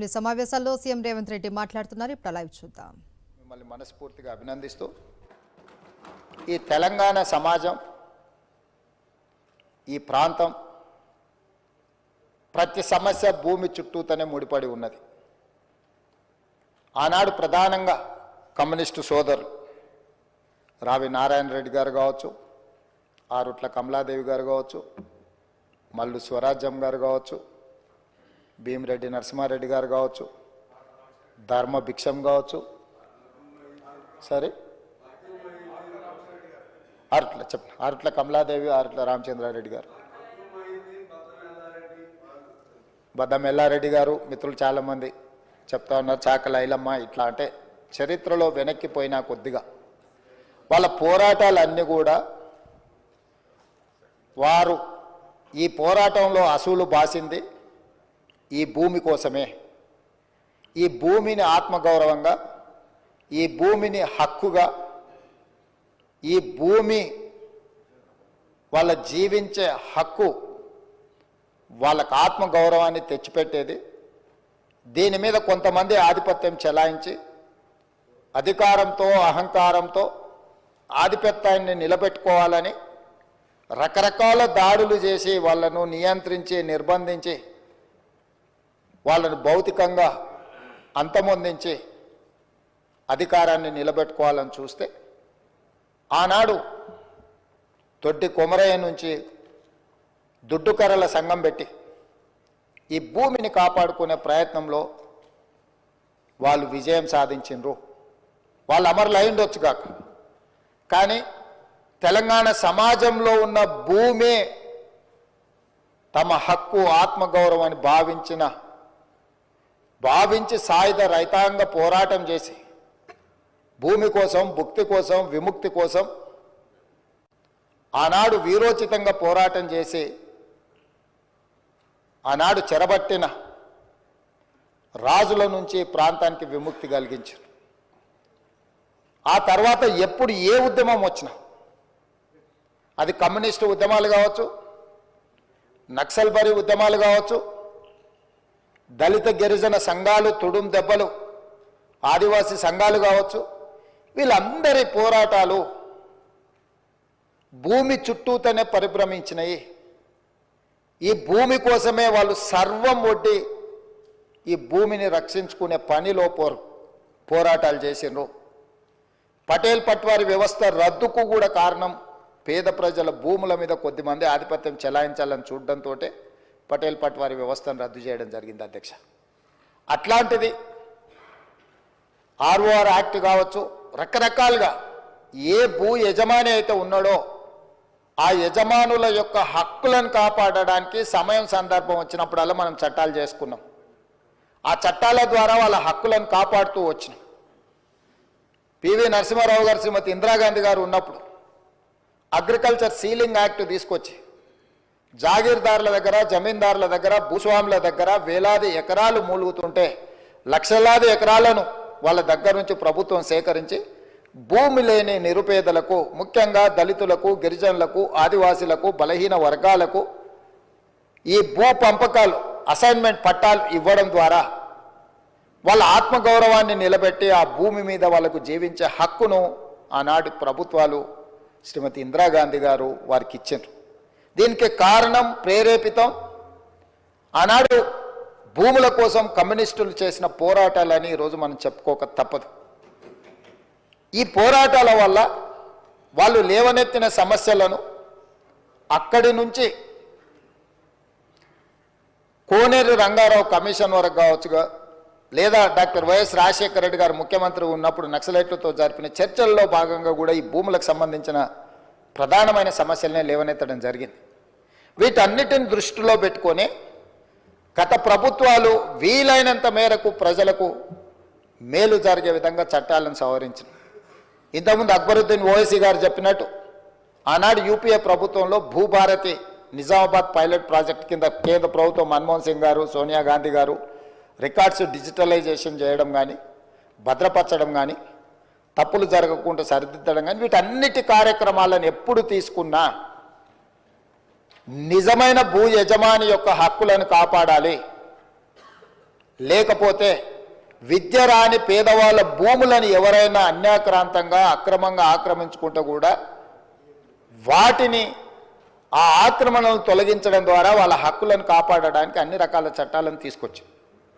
సమావేశాల్లో సీఎం రేవంత్ రెడ్డి మాట్లాడుతున్నారు. ఇప్పుడు లైవ్ చూద్దాం. మిమ్మల్ని మనస్ఫూర్తిగా అభినందిస్తూ ఈ తెలంగాణ సమాజం ఈ ప్రాంతం ప్రతి సమస్య భూమి చుట్టూతోనే ముడిపడి ఉన్నది. ఆనాడు ప్రధానంగా కమ్యూనిస్టు సోదరులు రావి నారాయణ రెడ్డి గారు కావచ్చు, ఆరుట్ల కమలాదేవి గారు కావచ్చు, మల్లు స్వరాజ్యం గారు కావచ్చు, భీమిరెడ్డి నరసింహారెడ్డి గారు కావచ్చు, ధర్మ భిక్షం కావచ్చు, సరే ఆరుట్ల కమలాదేవి, ఆరుట్ల రామచంద్రారెడ్డి గారు, బద్దం ఎల్లారెడ్డి గారు, మిత్రులు చాలామంది చెప్తా ఉన్నారు, చాకల ఐలమ్మ, ఇట్లా అంటే చరిత్రలో వెనక్కిపోయినా కొద్దిగా వాళ్ళ పోరాటాలన్నీ కూడా వారు ఈ పోరాటంలో అసూలు బాసింది ఈ భూమి కోసమే. ఈ భూమిని ఆత్మగౌరవంగా, ఈ భూమిని హక్కుగా, ఈ భూమి వాళ్ళ జీవించే హక్కు, వాళ్ళకు ఆత్మగౌరవాన్ని తెచ్చిపెట్టేది. దీని మీద కొంతమంది ఆధిపత్యం చెలాయించి అధికారంతో అహంకారంతో ఆధిపత్యాన్ని నిలబెట్టుకోవాలని రకరకాల దాడులు చేసి వాళ్ళను నియంత్రించి నిర్బంధించి వాళ్ళను భౌతికంగా అంతమొందించి అధికారాన్ని నిలబెట్టుకోవాలని చూస్తే ఆనాడు తొట్టి కొమరయ్య నుంచి దుడ్డుకర్రల సంఘం పెట్టి ఈ భూమిని కాపాడుకునే ప్రయత్నంలో వాళ్ళు విజయం సాధించిండ్రు. వాళ్ళు అమరులు అయిండొచ్చు కాక, కానీ తెలంగాణ సమాజంలో ఉన్న భూమే తమ హక్కు, ఆత్మగౌరవాన్ని భావించి సాయుధ రైతాంగ పోరాటం చేసి భూమి కోసం, భుక్తి కోసం, విముక్తి కోసం ఆనాడు వీరోచితంగా పోరాటం చేసి ఆనాడు చెరబట్టిన రాజుల నుంచి ప్రాంతానికి విముక్తి కలిగించారు. ఆ తర్వాత ఎప్పుడు ఏ ఉద్యమం వచ్చినా, అది కమ్యూనిస్టు ఉద్యమాలు కావచ్చు, నక్సల్బరీ ఉద్యమాలు కావచ్చు, దళిత గిరిజన సంఘాలు, తుడుం దెబ్బలు, ఆదివాసీ సంఘాలు కావచ్చు, వీళ్ళందరి పోరాటాలు భూమి చుట్టూతోనే పరిభ్రమించినాయి. ఈ భూమి కోసమే వాళ్ళు సర్వం ఒడ్డి ఈ భూమిని రక్షించుకునే పనిలో పోరాటాలు చేసిండ్రు. పటేల్ పట్వారి వ్యవస్థ రద్దుకు కూడా కారణం పేద ప్రజల భూముల మీద కొద్దిమంది ఆధిపత్యం చెలాయించాలని చూడడంతో పటేల్ పట్వారి వ్యవస్థను రద్దు చేయడం జరిగింది అధ్యక్ష. అట్లాంటిది ఆర్ఓఆర్ యాక్ట్ కావచ్చు, రకరకాలుగా ఏ భూ యజమాని అయితే ఉన్నాడో ఆ యజమానుల యొక్క హక్కులను కాపాడడానికి సమయం సందర్భం వచ్చినప్పుడల్లా మనం చట్టాలు చేసుకున్నాం. ఆ చట్టాల ద్వారా వాళ్ళ హక్కులను కాపాడుతూ వచ్చినాం. పివి నరసింహారావు గారు, శ్రీమతి ఇందిరాగాంధీ గారు ఉన్నప్పుడు అగ్రికల్చర్ సీలింగ్ యాక్ట్ తీసుకొచ్చి జాగీర్దారుల దగ్గర, జమీందారుల దగ్గర, భూస్వాముల దగ్గర వేలాది ఎకరాలు మూలుగుతుంటే లక్షలాది ఎకరాలను వాళ్ళ దగ్గర నుంచి ప్రభుత్వం సేకరించి భూమి లేని నిరుపేదలకు, ముఖ్యంగా దళితులకు, గిరిజనులకు, ఆదివాసీలకు, బలహీన వర్గాలకు ఈ భూ పంపకాలు, అసైన్మెంట్ పట్టాలు ఇవ్వడం ద్వారా వాళ్ళ ఆత్మగౌరవాన్ని నిలబెట్టి ఆ భూమి మీద వాళ్ళకు జీవించే హక్కును ఆనాటి ప్రభుత్వాలు, శ్రీమతి ఇందిరాగాంధీ గారు వారికి ఇచ్చారు. దీనికి కారణం, ప్రేరేపితం ఆనాడు భూముల కోసం కమ్యూనిస్టులు చేసిన పోరాటాలని ఈరోజు మనం చెప్పుకోక తప్పదు. ఈ పోరాటాల వల్ల వాళ్ళు లేవనెత్తిన సమస్యలను అక్కడి నుంచి కోనేరు రంగారావు కమిషన్ వరకు కావచ్చుగా, లేదా డాక్టర్ వైఎస్ రాజశేఖర రెడ్డి గారు ముఖ్యమంత్రి ఉన్నప్పుడు నక్సలైట్లతో జరిపిన చర్చల్లో భాగంగా కూడా ఈ భూములకు సంబంధించిన ప్రధానమైన సమస్యలనే లేవనెత్తడం జరిగింది. వీటన్నిటిని దృష్టిలో పెట్టుకొని గత ప్రభుత్వాలు వీలైనంత మేరకు ప్రజలకు మేలు జరిగే విధంగా చట్టాలను సవరించారు. ఇంతకుముందు అక్బరుద్దీన్ ఓవైసీ గారు చెప్పినట్టు ఆనాడు యూపీఏ ప్రభుత్వంలో భూభారతి నిజామాబాద్ పైలట్ ప్రాజెక్ట్ కింద కేంద్ర ప్రభుత్వం మన్మోహన్ సింగ్ గారు, సోనియా గాంధీ గారు రికార్డ్స్ డిజిటలైజేషన్ చేయడం కానీ, భద్రపరచడం కానీ, తప్పులు జరగకుండా సరిదిద్దడం కానీ, వీటన్నిటి కార్యక్రమాలను ఎప్పుడు తీసుకున్నా నిజమైన భూ యజమాని యొక్క హక్కులను కాపాడాలి, లేకపోతే విద్య రాని పేదవాళ్ళ భూములను ఎవరైనా అన్యాక్రాంతంగా అక్రమంగా ఆక్రమించుకుంటూ కూడా వాటిని ఆ ఆక్రమణలను తొలగించడం ద్వారా వాళ్ళ హక్కులను కాపాడడానికి అన్ని రకాల చట్టాలను తీసుకొచ్చింది.